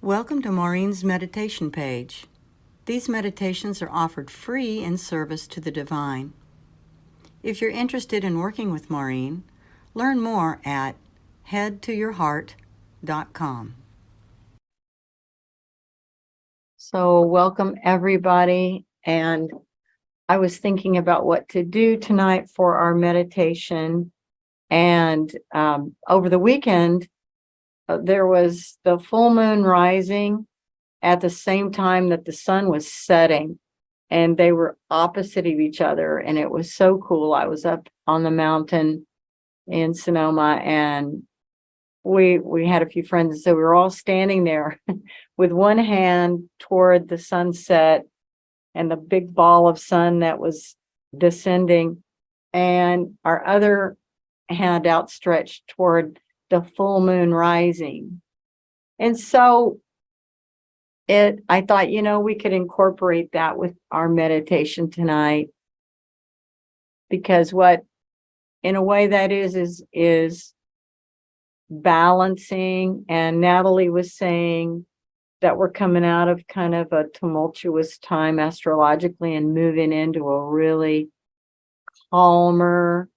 Welcome to Maurine's meditation page. These meditations are offered free in service to the divine. If you're interested in working with Maurine, learn more at headtoyourheart.com. So welcome everybody, and I was thinking about what to do tonight for our meditation, and over the weekend there was the full moon rising at the same time that the sun was setting, and they were opposite of each other, and it was so cool. I was up on the mountain in Sonoma, and we had a few friends, so we were all standing there with one hand toward the sunset and the big ball of sun that was descending, and our other hand outstretched toward the full moon rising. And so I thought, we could incorporate that with our meditation tonight, because what, in a way, that is balancing. And Natalie was saying that we're coming out of kind of a tumultuous time astrologically and moving into a really calmer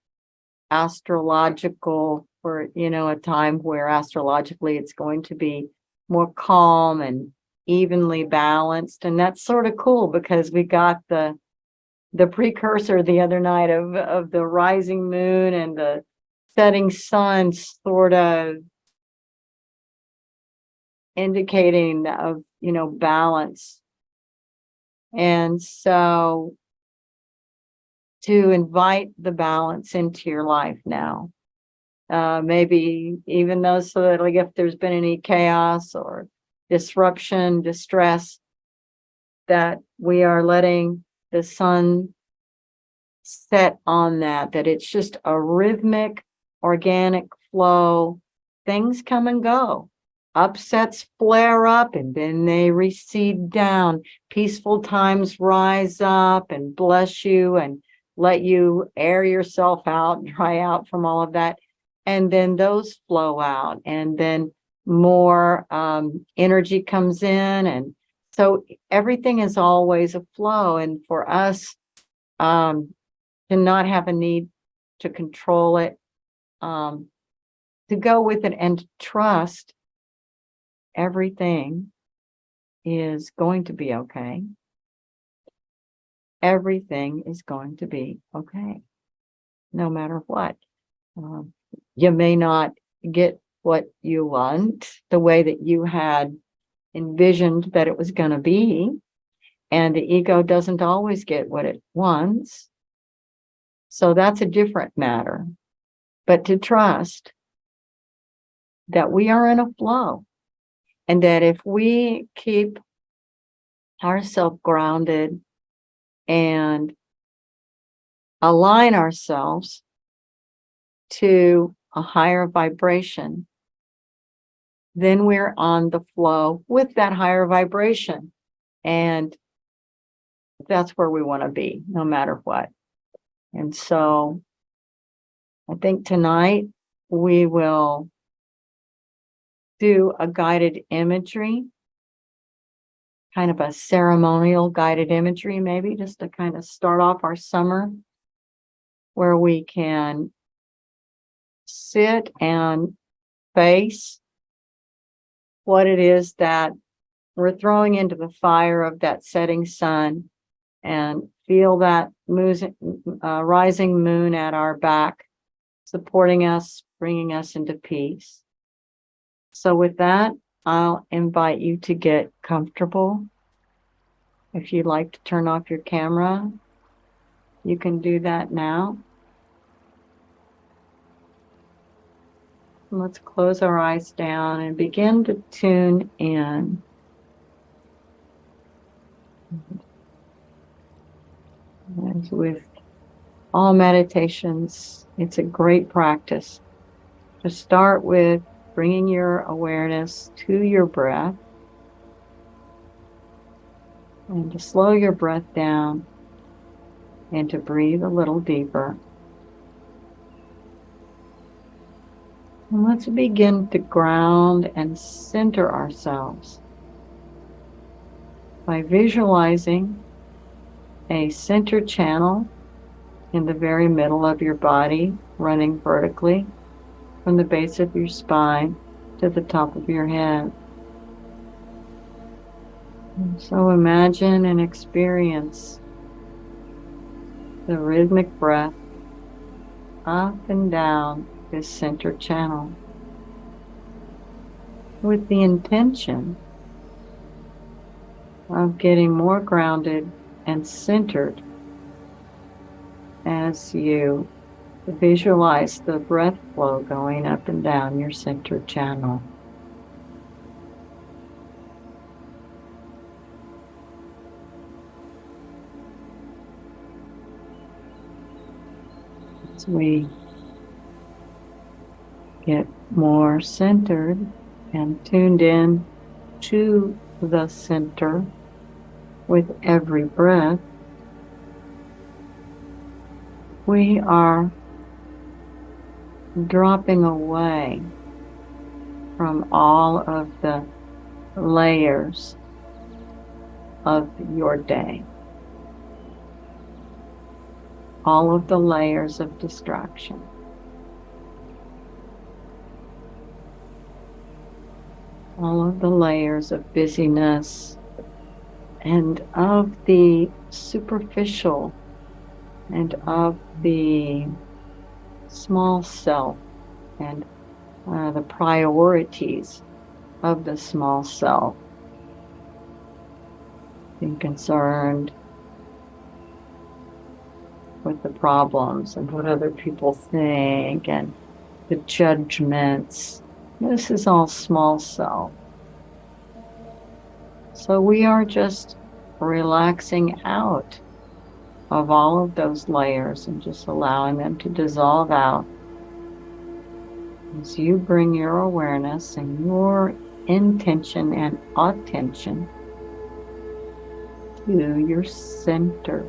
astrological, or a time where astrologically it's going to be more calm and evenly balanced. And that's sort of cool, because we got the precursor the other night of the rising moon and the setting sun sort of indicating of balance. And so to invite the balance into your life now, maybe even those, so that, like, if there's been any chaos or disruption, distress, that we are letting the sun set on that it's just a rhythmic, organic flow. Things come and go. Upsets flare up and then they recede down. Peaceful times rise up and bless you and let you air yourself out, dry out from all of that. And then those flow out, and then more energy comes in. And so everything is always a flow. And for us to not have a need to control it, to go with it and to trust everything is going to be okay. Everything is going to be okay, no matter what. You may not get what you want the way that you had envisioned that it was going to be, and the ego doesn't always get what it wants. So that's a different matter. But to trust that we are in a flow, and that if we keep ourselves grounded and align ourselves to a higher vibration, then we're on the flow with that higher vibration. And that's where we want to be, no matter what. And so I think tonight we will do a guided imagery, kind of a ceremonial guided imagery, maybe just to kind of start off our summer, where we can sit and face what it is that we're throwing into the fire of that setting sun, and feel that rising moon at our back, supporting us, bringing us into peace. So with that, I'll invite you to get comfortable. If you'd like to turn off your camera, you can do that now. Let's close our eyes down and begin to tune in. As with all meditations, it's a great practice to start with bringing your awareness to your breath, and to slow your breath down and to breathe a little deeper. And let's begin to ground and center ourselves by visualizing a center channel in the very middle of your body, running vertically from the base of your spine to the top of your head. And so imagine and experience the rhythmic breath up and down this center channel with the intention of getting more grounded and centered as you visualize the breath flow going up and down your center channel. As we get more centered and tuned in to the center with every breath, we are dropping away from all of the layers of your day, all of the layers of distraction. All of the layers of busyness and of the superficial and of the small self and the priorities of the small self. Being concerned with the problems and what other people think and the judgments. This is all small self. So we are just relaxing out of all of those layers and just allowing them to dissolve out as you bring your awareness and your intention and attention to your center.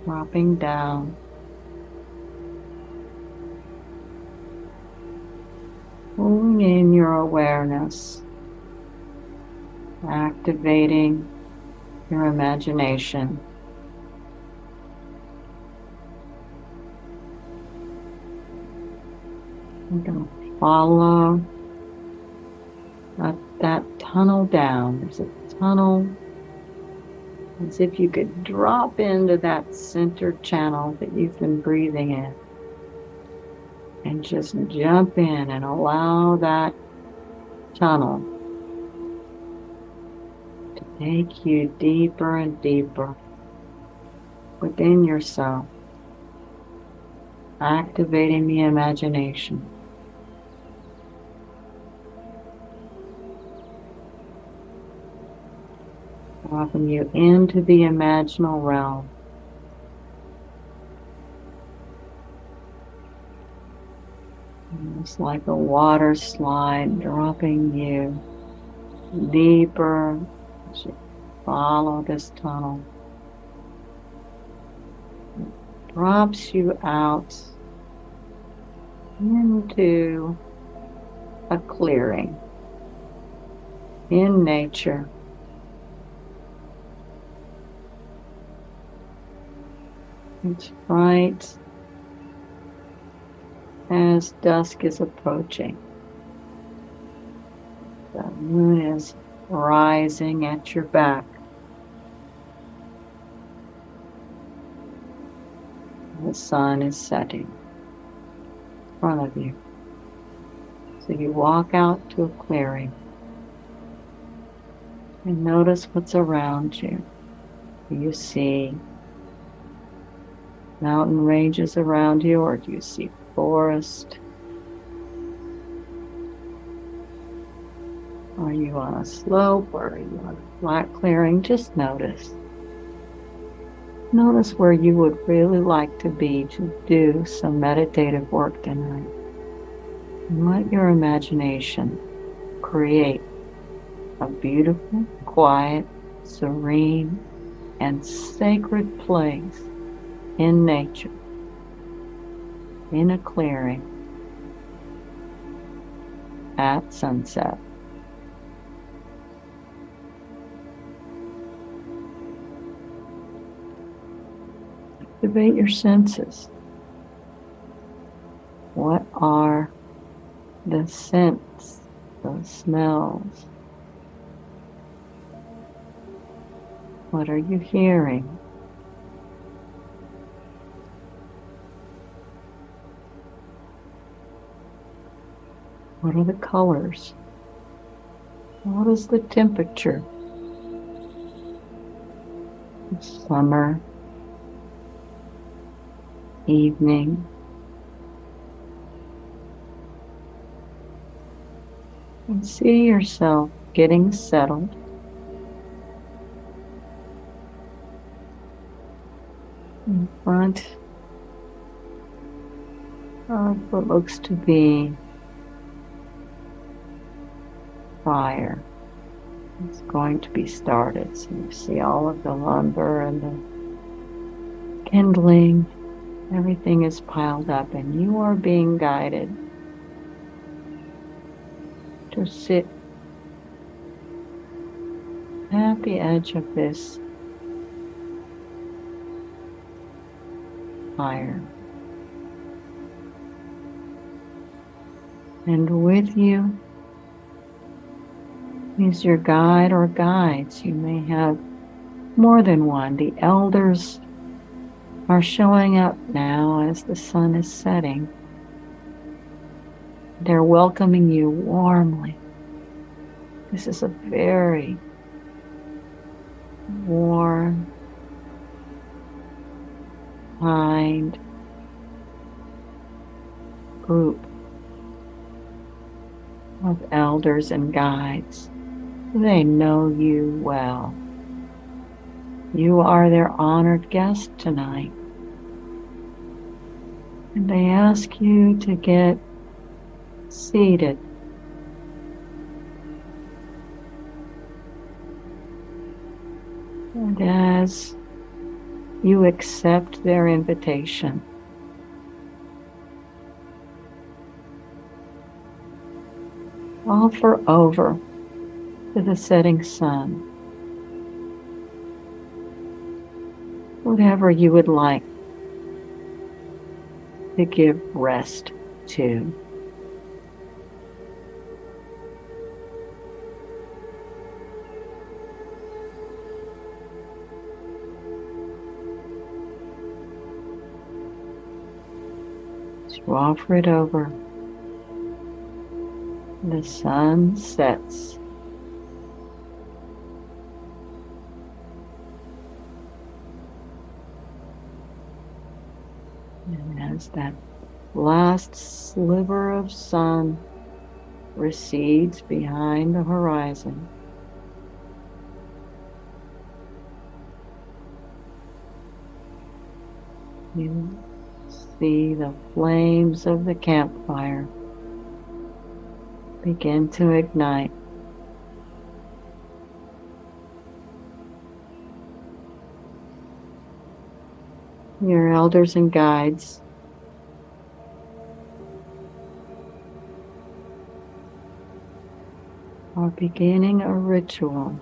Dropping down. Pulling in your awareness. Activating your imagination. I'm going to follow that tunnel down. There's a tunnel, as if you could drop into that center channel that you've been breathing in. And just jump in and allow that tunnel to take you deeper and deeper within yourself, activating the imagination. Dropping you into the imaginal realm. It's like a water slide, dropping you deeper as you follow this tunnel. It drops you out into a clearing in nature. It's right as dusk is approaching. The moon is rising at your back. The sun is setting in front of you. So you walk out to a clearing and notice what's around you. Do you see mountain ranges around you, or do you see forest? Are you on a slope, or are you on a flat clearing? Just notice. Notice where you would really like to be to do some meditative work tonight. And let your imagination create a beautiful, quiet, serene, and sacred place in nature, in a clearing, at sunset. Activate your senses. What are the scents, the smells? What are you hearing? What are the colors? What is the temperature? Summer, evening. And see yourself getting settled. In front of what looks to be fire. It's going to be started. So you see all of the lumber and the kindling. Everything is piled up and you are being guided to sit at the edge of this fire. And with you is your guide or guides. You may have more than one. The elders are showing up now as the sun is setting. They're welcoming you warmly. This is a very warm, kind group of elders and guides. They know you well. You are their honored guest tonight. And they ask you to get seated. And as you accept their invitation, offer over to the setting sun whatever you would like to give rest to. You offer it over. The sun sets. And as that last sliver of sun recedes behind the horizon, you see the flames of the campfire begin to ignite. Your elders and guides are beginning a ritual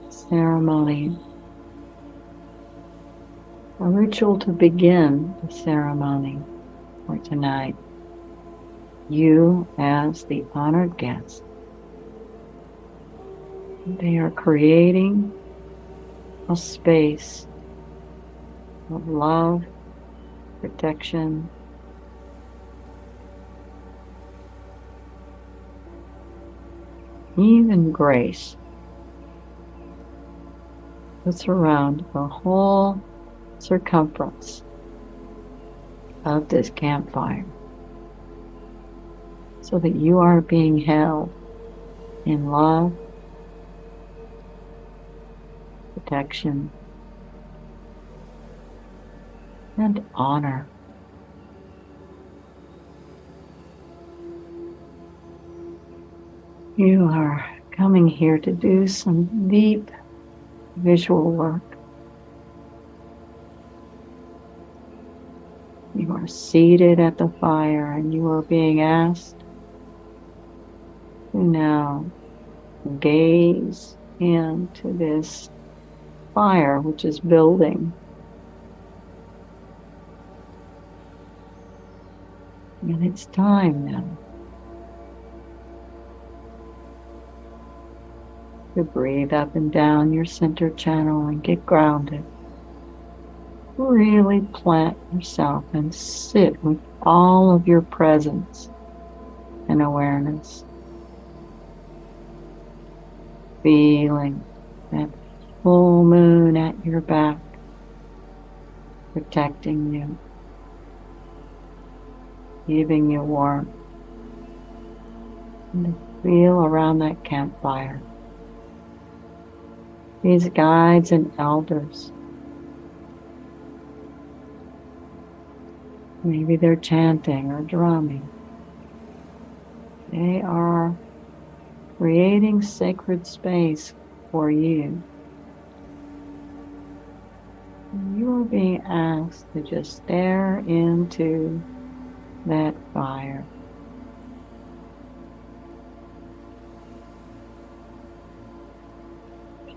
ceremony, a ritual to begin the ceremony for tonight. You as the honored guest. They are creating a space of love, protection, even grace to surround the whole circumference of this campfire, so that you are being held in love, protection, and honor. You are coming here to do some deep visual work. You are seated at the fire and you are being asked to now gaze into this fire which is building. And it's time now to breathe up and down your center channel and get grounded. Really plant yourself and sit with all of your presence and awareness. Feeling that full moon at your back, protecting you, giving you warmth. And feel around that campfire. These guides and elders, maybe they're chanting or drumming. They are creating sacred space for you. You are being asked to just stare into that fire.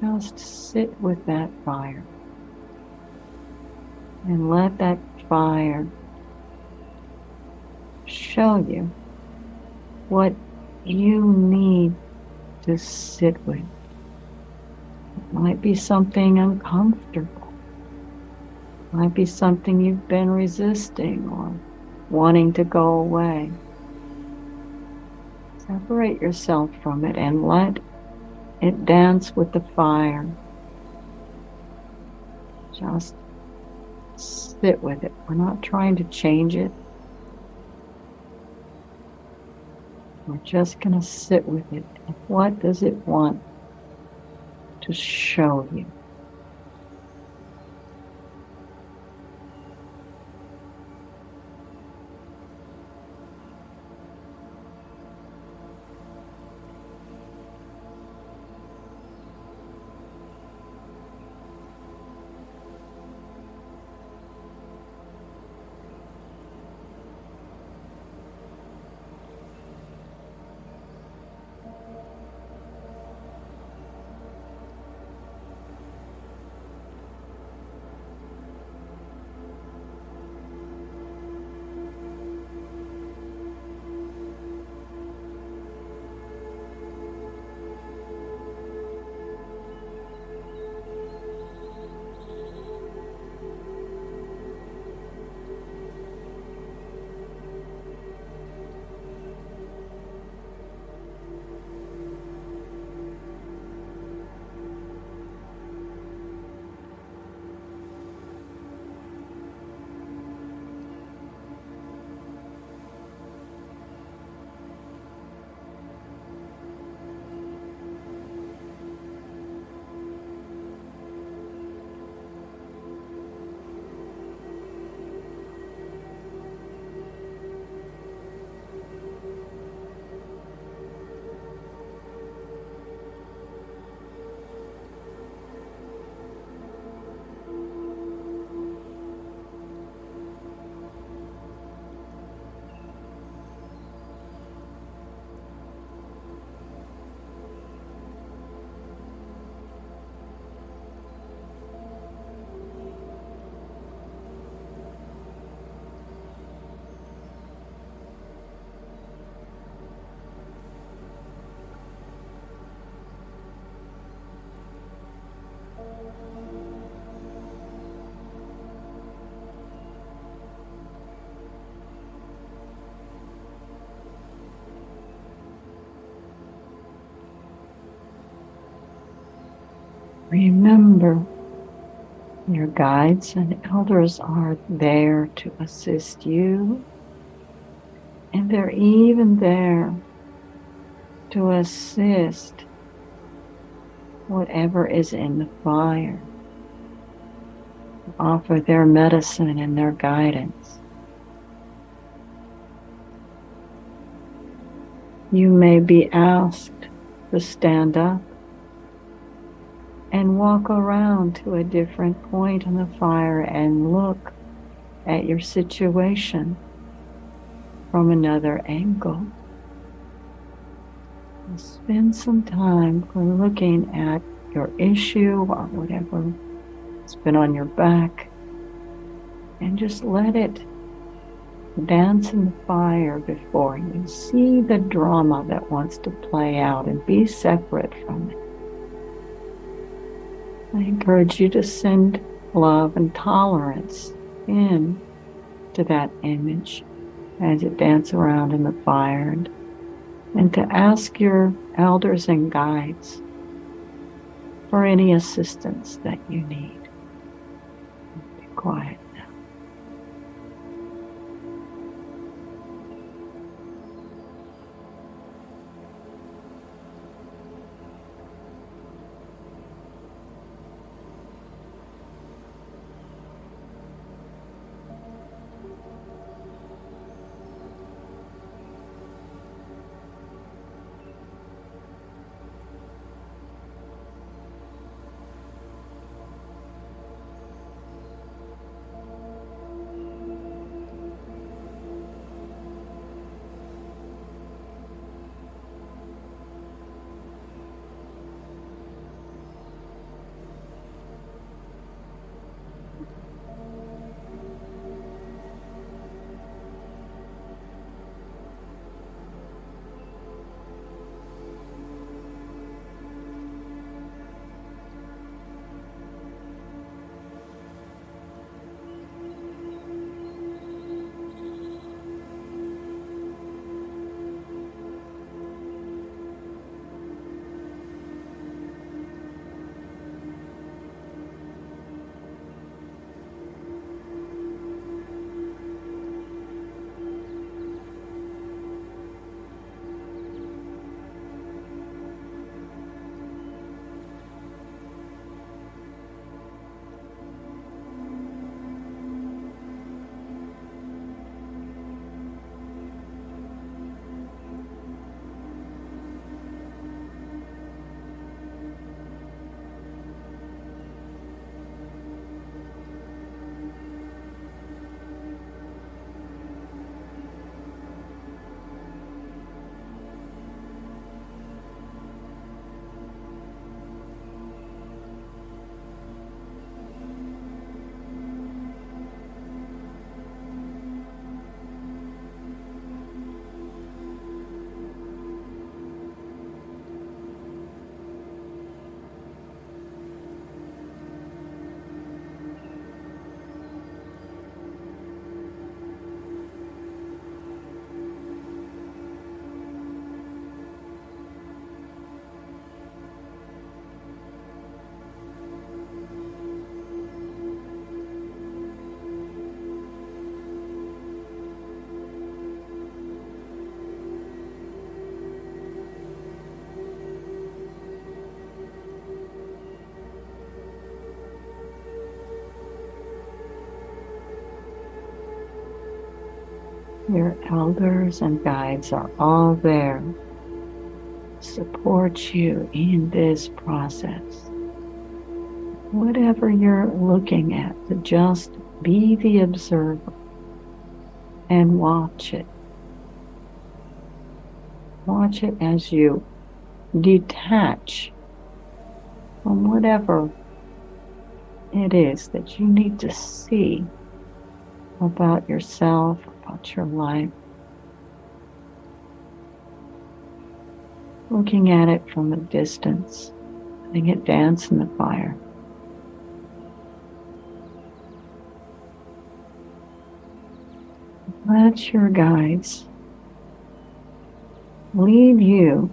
Just sit with that fire and let that fire show you what you need to sit with. It might be something uncomfortable. It might be something you've been resisting or wanting to go away. Separate yourself from it and let it dance with the fire. Just sit with it. We're not trying to change it. We're just going to sit with it. What does it want to show you? Remember, your guides and elders are there to assist you, and they're even there to assist whatever is in the fire, offer their medicine and their guidance. You may be asked to stand up and walk around to a different point on the fire and look at your situation from another angle. Spend some time looking at your issue or whatever has been on your back, and just let it dance in the fire before you. See the drama that wants to play out and be separate from it. I encourage you to send love and tolerance in to that image as it dances around in the fire, and to ask your elders and guides for any assistance that you need. Be quiet now. Your elders and guides are all there to support you in this process. Whatever you're looking at, to just be the observer and watch it. Watch it as you detach from whatever it is that you need to see about yourself, about your life. Looking at it from a distance, letting it dance in the fire. Let your guides lead you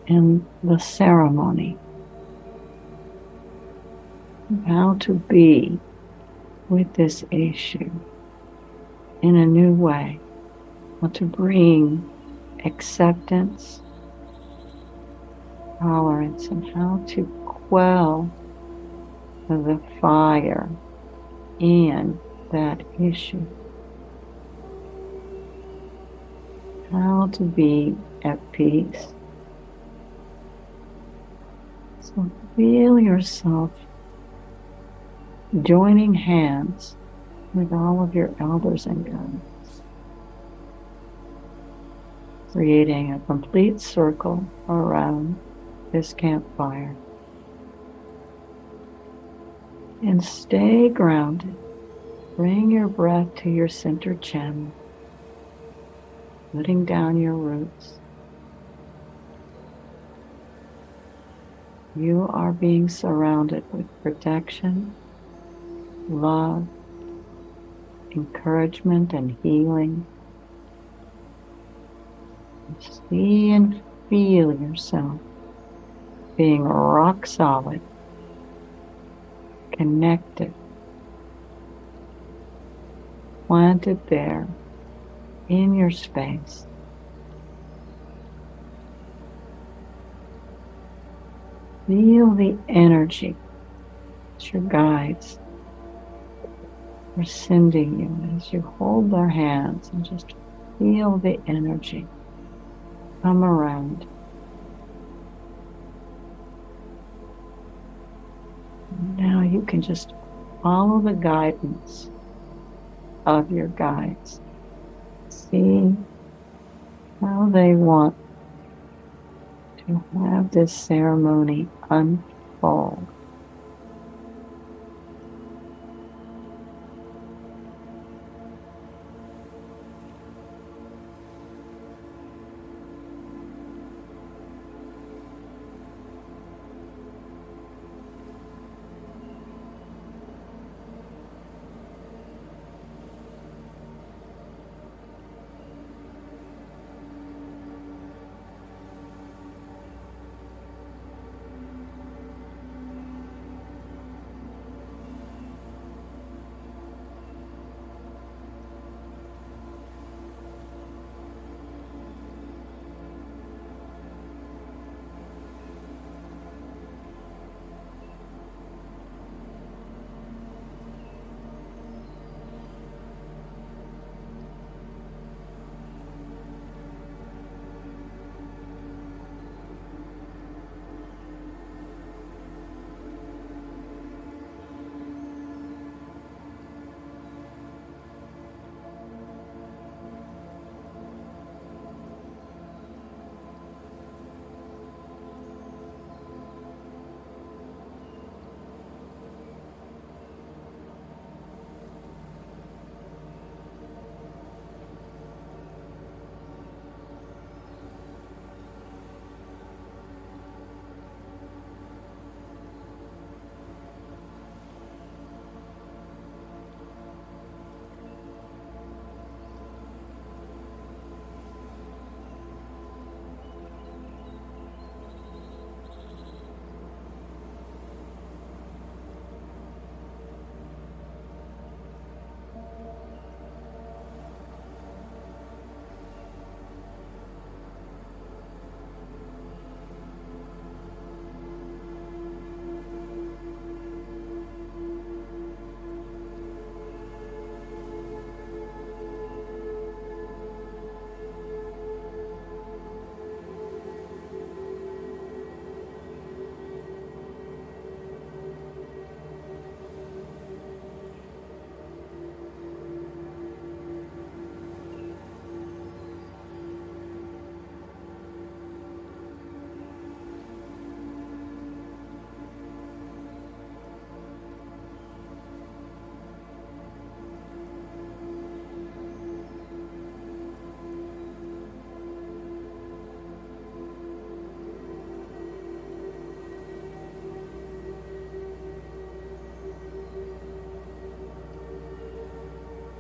in the ceremony of how to be with this issue in a new way, how to bring acceptance, tolerance, and how to quell the fire in that issue. How to be at peace. So feel yourself joining hands with all of your elders and guides, creating a complete circle around this campfire. And stay grounded. Bring your breath to your center channel, letting down your roots. You are being surrounded with protection, love, encouragement, and healing. See and feel yourself being rock solid, connected, planted there in your space. Feel the energy that your guides are sending you as you hold their hands, and just feel the energy come around. Now you can just follow the guidance of your guides. See how they want to have this ceremony unfold.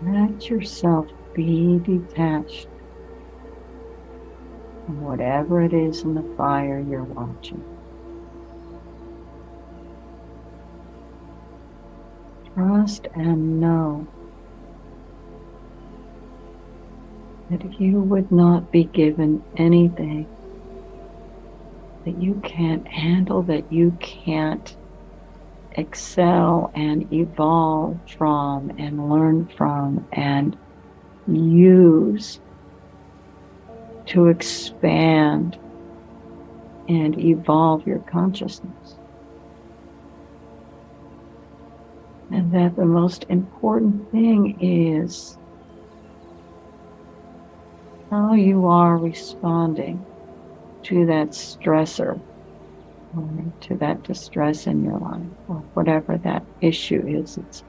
Let yourself be detached from whatever it is in the fire you're watching. Trust and know that you would not be given anything that you can't handle, that you can't excel and evolve from and learn from and use to expand and evolve your consciousness. And that the most important thing is how you are responding to that stressor or to that distress in your life or whatever that issue is. It's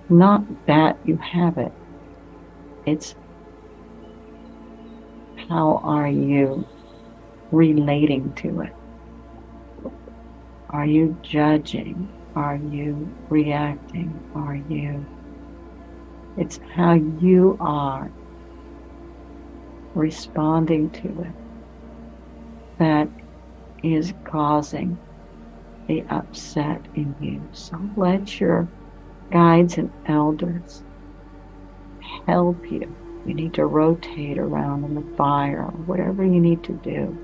not that you have it. It's how are you relating to it? Are you judging? Are you reacting? It's how you are responding to it that is causing the upset in you. So let your guides and elders help you. You need to rotate around in the fire, or whatever you need to do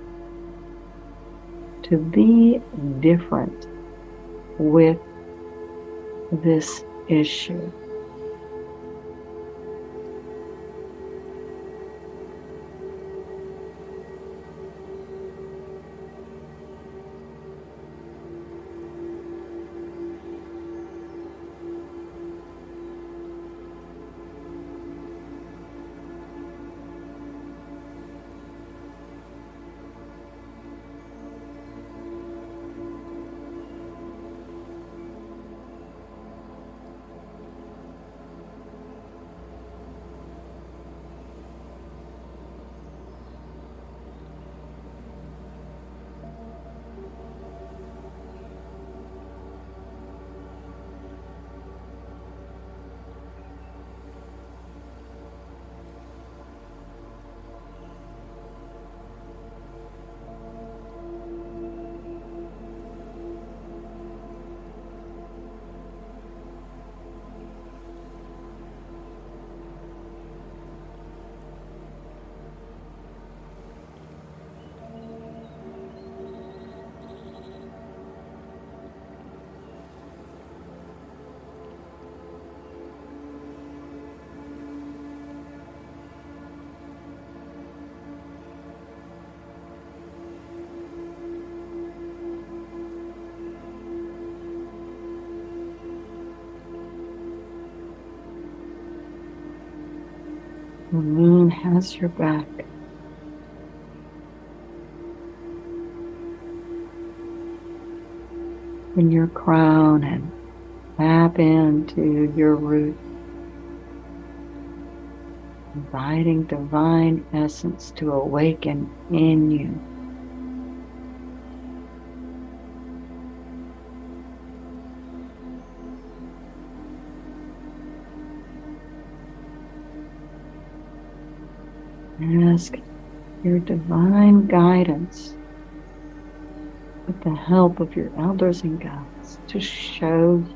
to be different with this issue. The moon has your back. In your crown and tap into your root, inviting divine essence to awaken in you. Ask your divine guidance with the help of your elders and guides to show you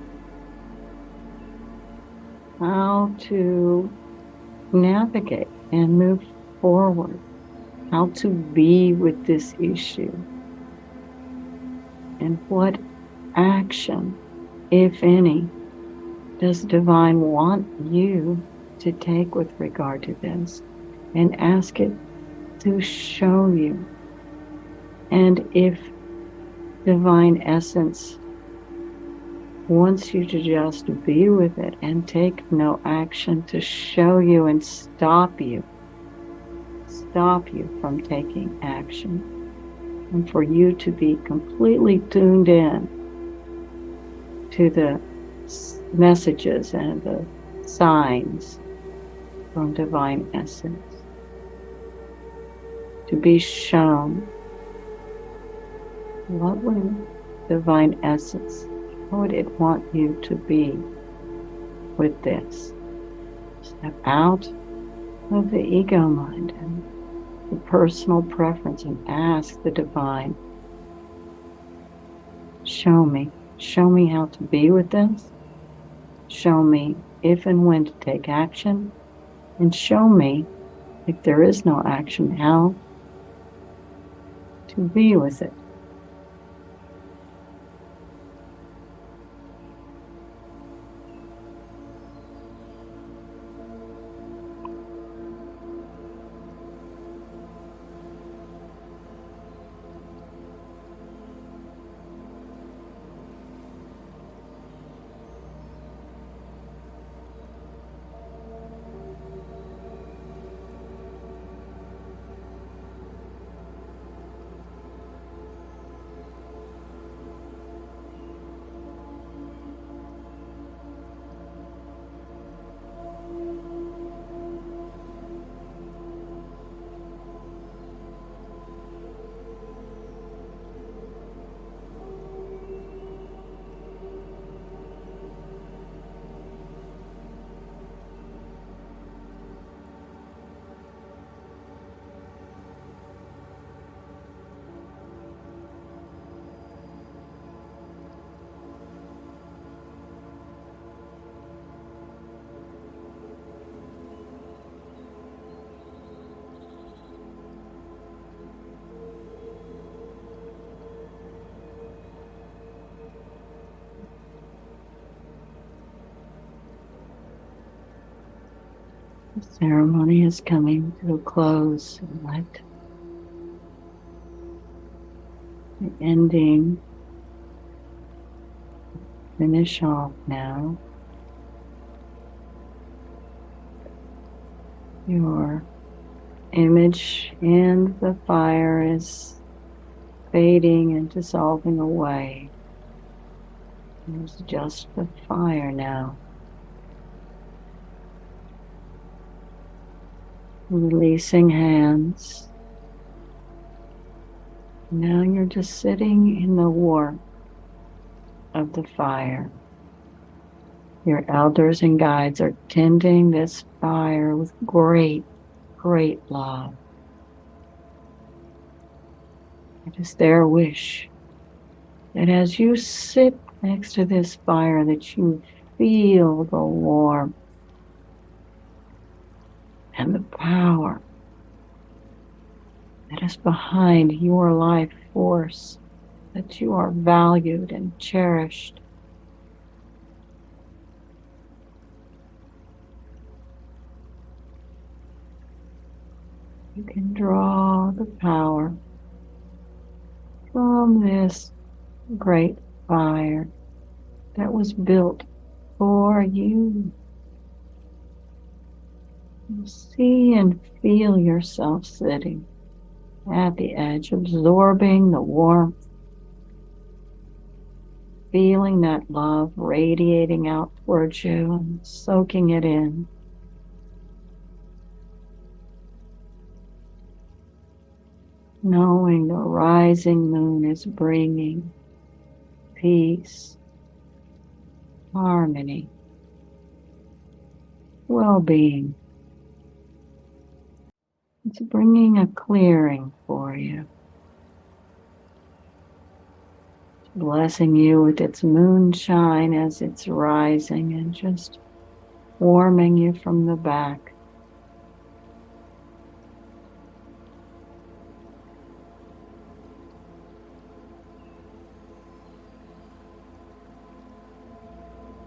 how to navigate and move forward, how to be with this issue, and what action, if any, does divine want you to take with regard to this, and ask it to show you. And if divine essence wants you to just be with it and take no action, to show you and stop you from taking action, and for you to be completely tuned in to the messages and the signs from divine essence, to be shown what would divine essence, how would it want you to be with this. Step out of the ego mind and the personal preference and ask the divine, show me how to be with this, show me if and when to take action, and show me if there is no action, how to be with it. The ceremony is coming to a close, and let the ending finish off now. Your image and the fire is fading and dissolving away. There's just the fire now. Releasing hands. Now you're just sitting in the warmth of the fire. Your elders and guides are tending this fire with great, great love. It is their wish that as you sit next to this fire, that you feel the warmth and the power that is behind your life force, that you are valued and cherished. You can draw the power from this great fire that was built for you. You see and feel yourself sitting at the edge, absorbing the warmth, feeling that love radiating out towards you and soaking it in. Knowing the rising moon is bringing peace, harmony, well-being. It's bringing a clearing for you. It's blessing you with its moonshine as it's rising and just warming you from the back.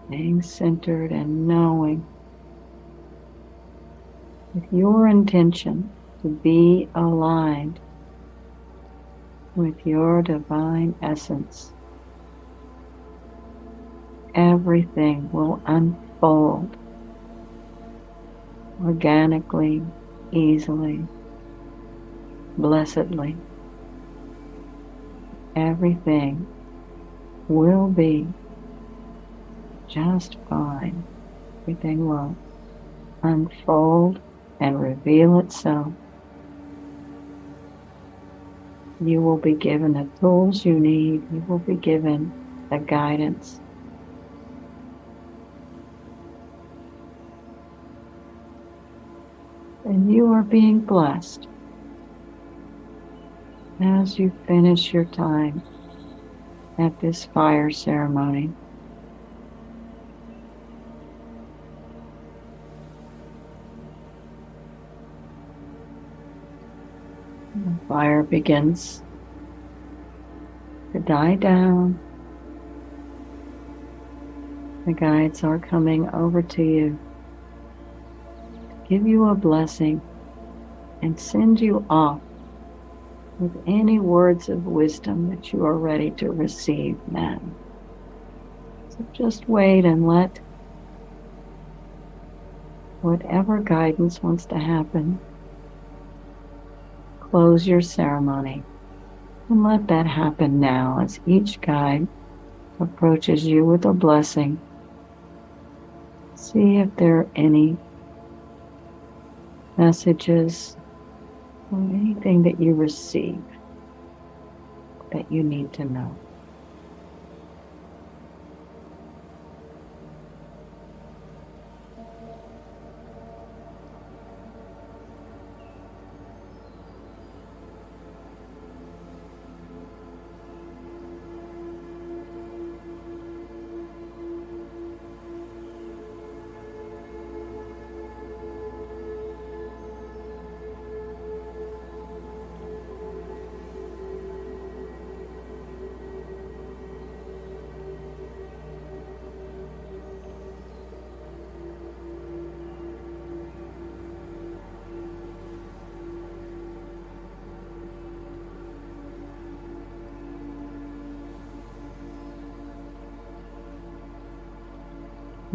Staying centered and knowing with your intention to be aligned with your divine essence. Everything will unfold organically, easily, blessedly. Everything will be just fine. Everything will unfold and reveal itself. You will be given the tools you need. You will be given the guidance. And you are being blessed as you finish your time at this fire ceremony. The fire begins to die down. The guides are coming over to you to give you a blessing and send you off with any words of wisdom that you are ready to receive now. So just wait and let whatever guidance wants to happen. Close your ceremony and let that happen now as each guide approaches you with a blessing. See if there are any messages or anything that you receive that you need to know.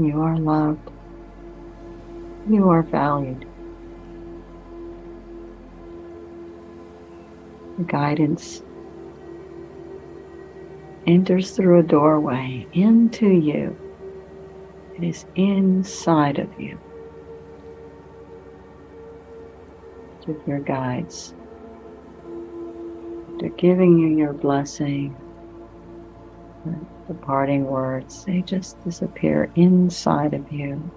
You are loved. You are valued. The guidance enters through a doorway into you. It is inside of you. With your guides. They're giving you your blessing. The parting words, they just disappear inside of you.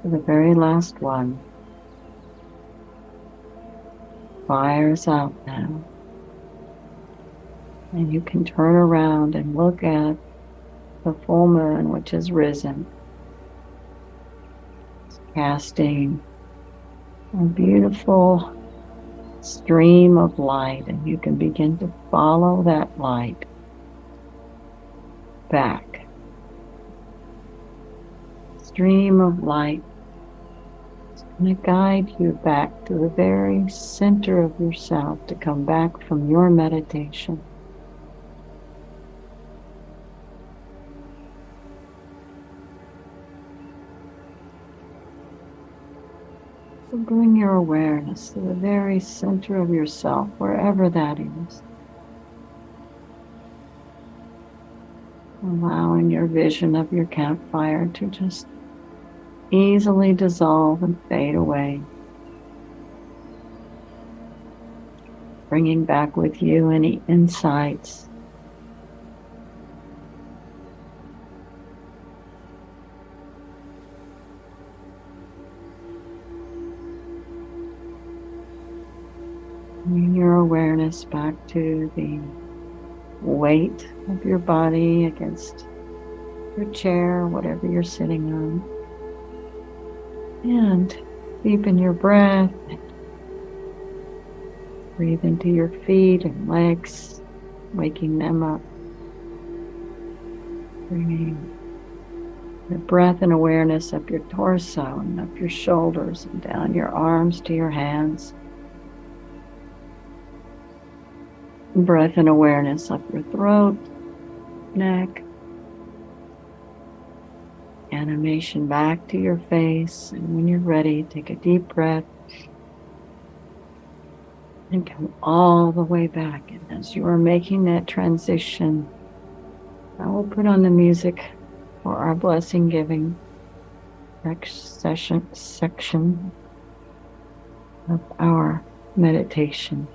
For the very last one. Fire's out now. And you can turn around and look at the full moon, which has risen. It's casting a beautiful stream of light, and you can begin to follow that light back. Stream of light is going to guide you back to the very center of yourself to come back from your meditation. So bring your awareness to the very center of yourself, wherever that is. Allowing your vision of your campfire to just easily dissolve and fade away. Bringing back with you any insights, bringing your awareness back to the weight of your body against your chair, whatever you're sitting on. And deepen your breath. Breathe into your feet and legs, waking them up. Bringing your breath and awareness up your torso and up your shoulders and down your arms to your hands. Breath and awareness up your throat, neck. Animation back to your face, and when you're ready, take a deep breath and come all the way back. And as you are making that transition, I will put on the music for our blessing giving section of our meditation.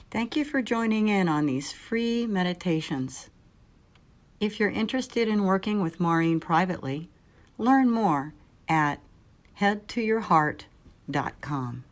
Thank you for joining in on these free meditations. If you're interested in working with Maurine privately, learn more at headtoyourheart.com.